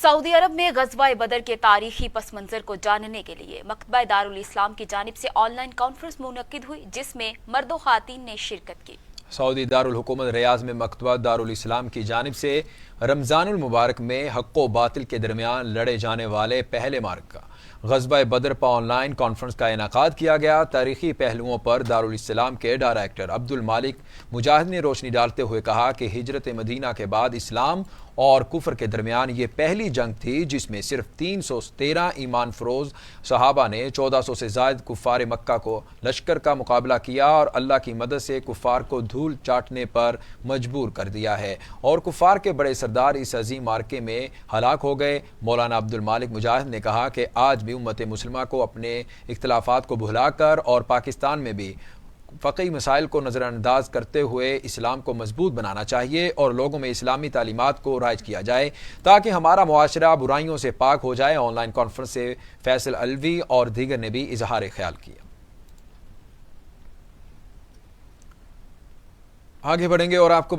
Saudi अरब में ग़ज़वा-ए बदर के तारीखी पस मंज़र को जानने के लिए मकतबा दारुल इस्लाम की जानिब से ऑनलाइन कॉन्फ्रेंस मुनक्किद हुई, जिसमें मर्द व ख़वातीन ने शिरकत की। सऊदी दारुल हुकूमत रियाज़ में मकतबा दारुल इस्लाम की जानिब से रमज़ानुल मुबारक में हक़ व बातिल के दरमियान लड़े जाने वाले पहले मार्का ग़ज़वा-ए बदर पर ऑनलाइन कॉन्फ्रेंस का इनेकाद किया गया। तारीखी पहलुओं पर दारुल इस्लाम के डायरेक्टर अब्दुल मालिक मुजाहिद ने रोशनी डालते हुए कहा कि हिजरत मदीना के बाद इस्लाम और कुफर के दरमियान ये पहली जंग थी जिसमें सिर्फ 313 ईमान फरोज सहाबा ने 1400 से ज़ायद कुफ़ार मक्का को लश्कर का मुकाबला किया और अल्लाह की मदद से कुफ़ार को धूल चाटने पर मजबूर कर दिया है और कुफ़ार के बड़े सरदार इस अजीम मार्के में हलाक हो गए। मौलाना अब्दुल मालिक मुजाहिद ने कहा कि आज भी उम्मत मुस्लिमा को अपने इख्तिलाफात को भुलाकर और पाकिस्तान में भी फ़क़ी मसाइल को नज़रअंदाज करते हुए इस्लाम को मजबूत बनाना चाहिए और लोगों में इस्लामी तालीमात को राइज किया जाए ताकि हमारा मुआशरा बुराइयों से पाक हो जाए। ऑनलाइन कॉन्फ्रेंस से फैसल अलवी और दीगर ने भी इजहार ख्याल किया। आगे बढ़ेंगे और आपको